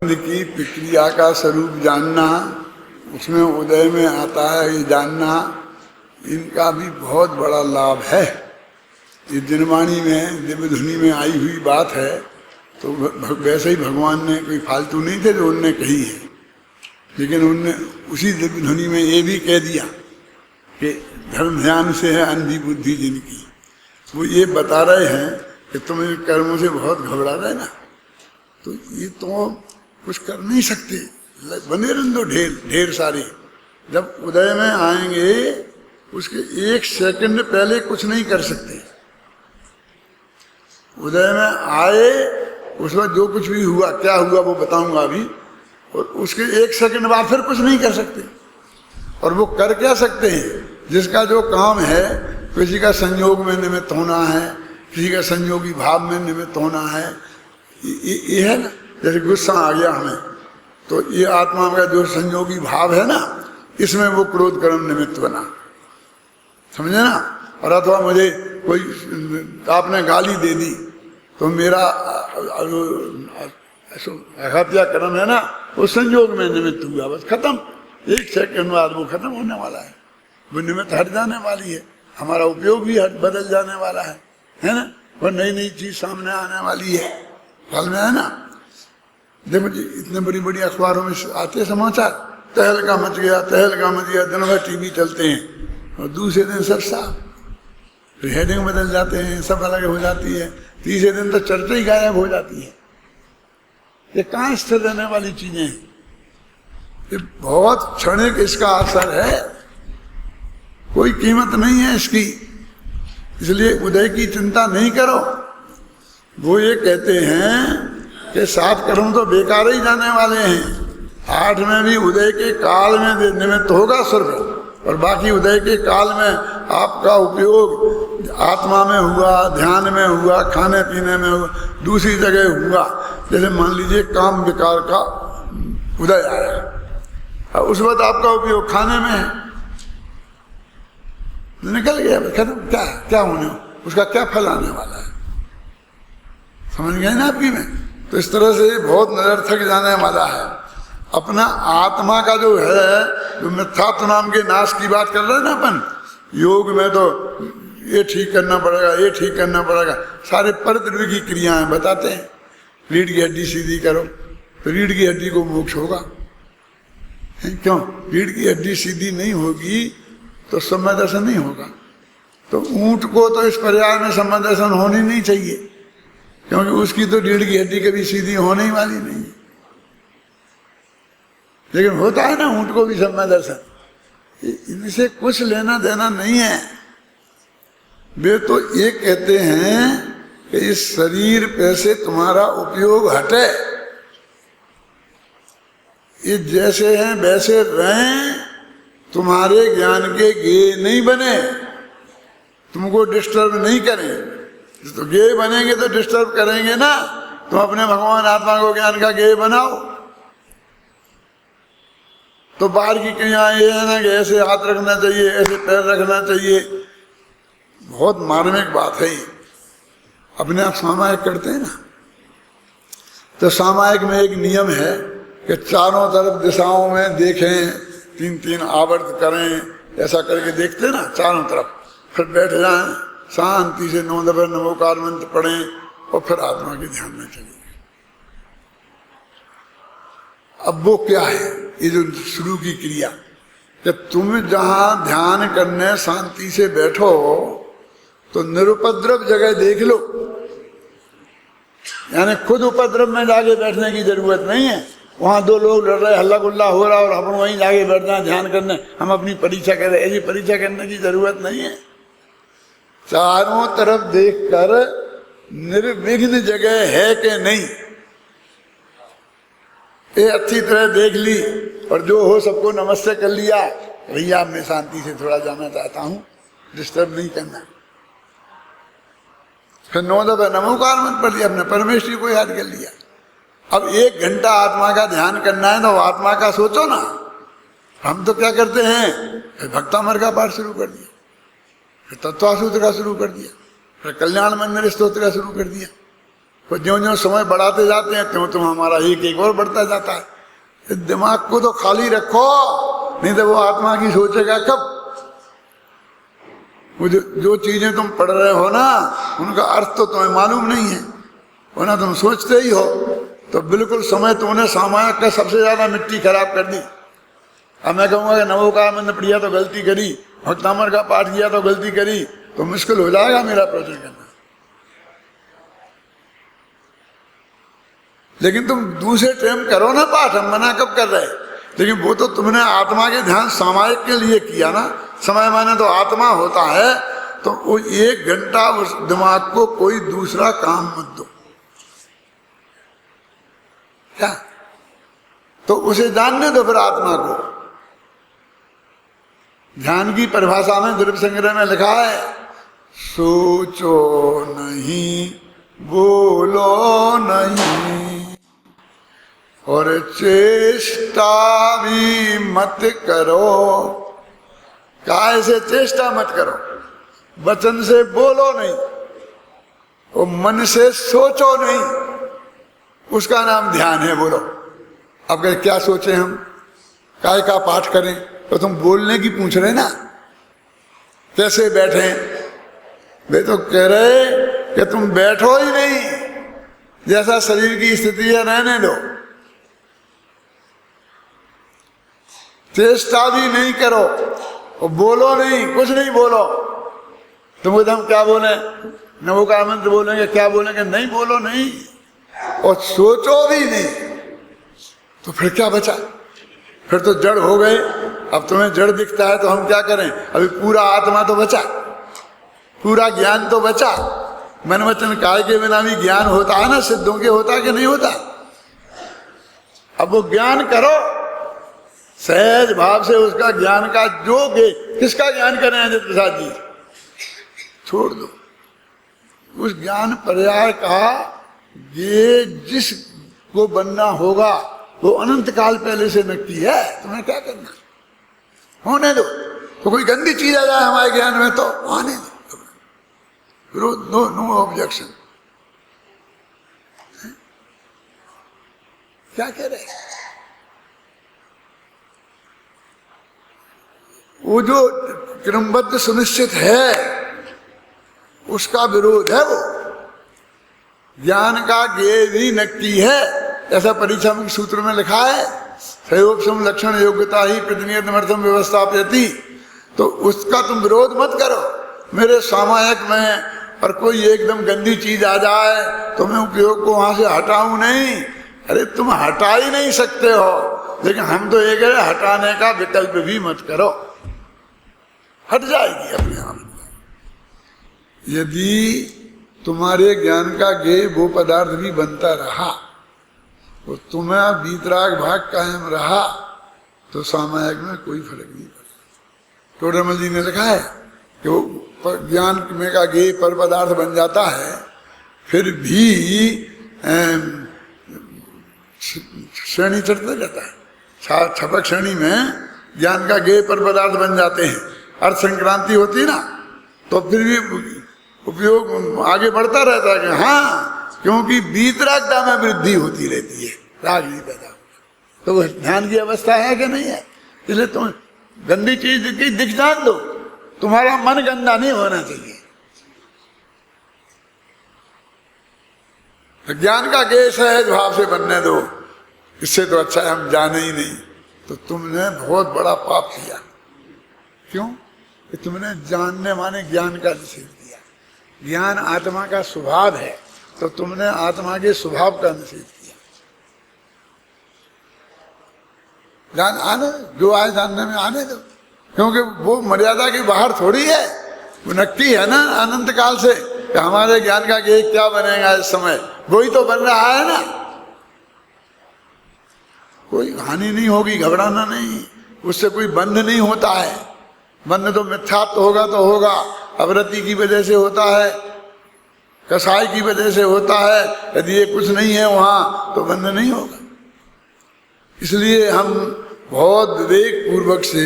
की प्रक्रिया का स्वरूप जानना, उसमें उदय में आता है ये जानना, इनका भी बहुत बड़ा लाभ है। ये दिनवाणी में दिव्य ध्वनि में आई हुई बात है, तो वैसे ही भगवान ने कोई फालतू नहीं थे जो उनने कही है, लेकिन उनने उसी दिव्य ध्वनि में ये भी कह दिया कि धर्म ध्यान से है अंधी बुद्धि जिनकी। वो ये बता रहे हैं कि तुम इन कर्मों से बहुत घबरा रहे ना, तो ये तो कुछ कर नहीं सकते, बने रहने दो ढेर सारे। जब उदय में आएंगे उसके एक सेकंड पहले कुछ नहीं कर सकते। उदय में आए उस वक्त जो कुछ भी हुआ, क्या हुआ वो बताऊंगा अभी, और उसके एक सेकंड बाद फिर कुछ नहीं कर सकते। और वो कर क्या सकते हैं? जिसका जो काम है, किसी का संयोग में निमित्त होना है, किसी का संयोगी भाव में निमित्त होना है, ये है ना। जैसे गुस्सा आ गया हमें, तो ये आत्मा का जो संयोगी भाव है ना, इसमें वो क्रोध कर्म निमित्त बना, समझे ना। और अथवा मुझे कोई आपने गाली दे दी तो मेरा हत्या कर्म है ना, वो संयोग में निमित्त हुआ, बस खत्म। एक सेकंड बाद वो खत्म होने वाला है, वो निमित्त हट जाने वाली है, हमारा उपयोग भी बदल जाने वाला है ना। वो नई नई चीज सामने आने वाली है, फल में है ना। देखो जी, इतने बड़ी बड़ी अखबारों में आते समाचार, तहलका मच गया, तहलका मच गया, दिन भर टीवी चलते हैं और दूसरे दिन सब साफ, फिर हेडिंग बदल जाते हैं, सब अलग हो जाती है, तीसरे दिन तो चर्चा ही गायब हो जाती है। ये कहाँ स्थिर रहने वाली चीजें हैं? ये बहुत क्षणिक इसका असर है, कोई कीमत नहीं है इसकी। इसलिए उदय की चिंता नहीं करो। वो ये कहते हैं कि 7 कर्म तो बेकार ही जाने वाले हैं, 8 में भी उदय के काल में निमित्त होगा सिर्फ, और बाकी उदय के काल में आपका उपयोग आत्मा में हुआ, ध्यान में हुआ, खाने पीने में हुआ, दूसरी जगह हुआ। जैसे मान लीजिए काम विकार का उदय आया, उस वक्त आपका उपयोग खाने में है, निकल गया, खत्म। क्या होने, उसका क्या फल आने वाला है, समझ गए ना आपकी में। तो इस तरह से बहुत निरर्थक जाने वाला है। अपना आत्मा का जो है, जो मिथ्यात्व नाम के नाश की बात कर रहे हैं ना अपन, योग में तो ये ठीक करना पड़ेगा, ये ठीक करना पड़ेगा, सारे परद्रव्य की क्रियाएं बताते हैं। रीढ़ की हड्डी सीधी करो तो रीढ़ की हड्डी को मोक्ष होगा, क्यों? रीढ़ की हड्डी सीधी नहीं होगी तो समय दर्शन नहीं होगा। तो ऊंट को तो इस पर्याय में समय दर्शन होनी नहीं चाहिए, क्योंकि उसकी तो रीढ़ की हड्डी कभी सीधी होने ही वाली नहीं है। लेकिन होता है ना ऊंट को भी समय दर्शन। इनसे कुछ लेना देना नहीं है। वे तो ये कहते हैं कि इस शरीर पे से तुम्हारा उपयोग हटे, ये जैसे हैं वैसे रहें, तुम्हारे ज्ञान के गे नहीं बने, तुमको डिस्टर्ब नहीं करें। तो गे बनेंगे तो डिस्टर्ब करेंगे ना। तुम अपने भगवान आत्मा को ज्ञान का गे बनाओ। तो बाहर की क्रियाएं ये है ना कि ऐसे हाथ रखना चाहिए, ऐसे पैर रखना चाहिए, बहुत मार्मिक बात है ये। अपने आप सामायिक करते हैं ना, तो सामायिक में एक नियम है कि चारों तरफ दिशाओं में देखें, 3-3 आवर्त करें, ऐसा करके देखते हैं ना चारों तरफ, फिर बैठ जाएं, शांति से 9 दफे नमोकार मंत्र पढ़ें और फिर आत्मा के ध्यान में चलेंगे। अब वो क्या है, ये जो शुरू की क्रिया, कि तुम जहां ध्यान करने शांति से बैठो तो निरुपद्रव जगह देख लो, यानी खुद उपद्रव में जाके बैठने की जरूरत नहीं है। वहां 2 लोग लड़ रहे, हल्ला गुल्ला हो रहा और अपन वहीं जाके बैठ जाए ध्यान करने, हम अपनी परीक्षा कर रहे, ऐसी परीक्षा करने की जरूरत नहीं है। चारों तरफ देखकर निर्विघ्न जगह है कि नहीं, ये अच्छी तरह देख ली, और जो हो सबको नमस्ते कर लिया, भैया मैं शांति से थोड़ा जाना चाहता हूं, डिस्टर्ब नहीं करना। फिर 9 दफे नमोकार मंत्र पढ़ लिया, अपने परमेश्वरी को याद कर लिया। अब 1 घंटा आत्मा का ध्यान करना है तो आत्मा का सोचो ना। हम तो क्या करते हैं, फिर भक्तामर का पाठ शुरू कर दिया, फिर तत्वासूत्र का शुरू कर दिया, फिर कल्याण मंदिर स्तोत्र का शुरू कर दिया, तो ज्यों-ज्यों समय बढ़ाते जाते हैं त्यों हमारा एक और बढ़ता जाता है। दिमाग को तो खाली रखो, नहीं तो वो आत्मा की सोचेगा कब। वो जो चीजें तुम पढ़ रहे हो ना, उनका अर्थ तो तुम्हें मालूम नहीं है, वरना तुम सोचते ही हो। तो बिल्कुल समय तुमने सामायिक का सबसे ज्यादा मिट्टी खराब कर दी। अब मैं कहूंगा कि नवोकानंद पढ़िया तो गलती करी, भक्तामर का पाठ किया तो गलती करी, तो मुश्किल हो जाएगा मेरा प्रवचन करना। लेकिन तुम दूसरे टाइम करो ना पाठ, हम मना कब कर रहे, लेकिन वो तो तुमने आत्मा के ध्यान सामायिक के लिए किया ना। समय माने तो आत्मा होता है, तो वो 1 घंटा उस दिमाग को कोई दूसरा काम मत दो। क्या? तो उसे जानने दो फिर आत्मा को। ध्यान की परिभाषा में द्रव्य संग्रह में लिखा है, सोचो नहीं, बोलो नहीं, और चेष्टा भी मत करो। काय से चेष्टा मत करो, वचन से बोलो नहीं, और मन से सोचो नहीं, उसका नाम ध्यान है। बोलो अब क्या सोचे हम, काय का पाठ करें? तो तुम बोलने की पूछ रहे ना, कैसे बैठे? वे तो कह रहे कि तुम बैठो ही नहीं, जैसा शरीर की स्थिति है रहने दो, चेष्टा भी नहीं करो और बोलो नहीं, कुछ नहीं बोलो। तुम बोलते हम क्या बोले, नवोकानंद बोलेंगे, क्या बोलेंगे? नहीं बोलो नहीं, और सोचो भी नहीं, तो फिर क्या बचा? फिर तो जड़ हो गए। अब तुम्हें जड़ दिखता है तो हम क्या करें? अभी पूरा आत्मा तो बचा, पूरा ज्ञान तो बचा। मन वचन काय के बिना भी ज्ञान होता है ना, सिद्धों के होता कि नहीं होता? अब वो ज्ञान करो सहज भाव से, उसका ज्ञान का जो किसका ज्ञान करें अजित प्रसाद जी? छोड़ दो उस ज्ञान पर्याय का। ये जिसको बनना होगा वो अनंत काल पहले से नक्की है, तुम्हें क्या करना? होने दो। तो कोई गंदी चीज आ जाए हमारे ज्ञान में तो आने दो, विरोध, नो ऑब्जेक्शन। क्या कह रहे? वो जो क्रमबद्ध सुनिश्चित है उसका विरोध है। वो ज्ञान का ज्ञेय भी नक्की है, ऐसा परिचय सूत्र में लिखा है, सयोपम लक्षण योग्यता ही प्रतिनियतमर्थम व्यवस्थापयति। तो उसका तुम विरोध मत करो। मेरे सामायिक में और कोई एकदम गंदी चीज आ जाए तो मैं उपयोग को वहां से हटाऊं नहीं। अरे तुम हटा ही नहीं सकते हो, लेकिन हम तो एक है हटाने का विकल्प भी मत करो, हट जाएगी अपने आप। यदि तुम्हारे ज्ञान का ज्ञेय वो पदार्थ भी बनता रहा, तो तुम्हें वीतराग भाग कायम रहा, तो सामायिक में कोई फर्क नहीं पड़ता। टोडरमल जी ने लिखा है कि वो ज्ञान में का ज्ञेय पर पदार्थ बन जाता है, फिर भी श्रेणी चढ़ता जाता है। छपक श्रेणी में ज्ञान का ज्ञेय पर पदार्थ बन जाते हैं। अर्थ संक्रांति होती ना, तो फिर भी उपयोग आगे बढ़ता रहता है कि हाँ, क्योंकि वीतरागता में वृद्धि होती रहती है, राग नहीं पैदा होता। तो वो ध्यान की अवस्था है कि नहीं है? इसलिए तुम गंदी चीज दिख जान दो, तुम्हारा मन गंदा नहीं होना चाहिए। ज्ञान का ज्ञेय सहज भाव से बनने दो, इससे तो अच्छा है हम जाने ही नहीं। तो तुमने बहुत बड़ा पाप किया। क्यों? कि तुमने जानने माने ज्ञान का निषेध किया। ज्ञान आत्मा का स्वभाव है, तो तुमने आत्मा के स्वभाव का निषेध किया। जान आने जो आए जानने में आने दो, क्योंकि वो मर्यादा के बाहर थोड़ी है, वो नक्की है ना अनंत काल से कि हमारे ज्ञान का ज्ञेय क्या बनेगा इस समय, वही तो बन रहा है ना। कोई हानि नहीं होगी, घबराना नहीं, उससे कोई बंध नहीं होता है। बंध तो मिथ्यात्व होगा तो होगा, अवरति की वजह से होता है, कसाई की वजह से होता है। यदि ये कुछ नहीं है वहां तो बंध नहीं होगा। इसलिए हम बहुत विवेक पूर्वक से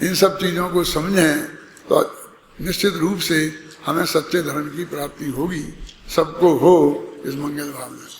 इन सब चीजों को समझें तो निश्चित रूप से हमें सच्चे धर्म की प्राप्ति होगी। सबको हो। इस मंगल भावना से।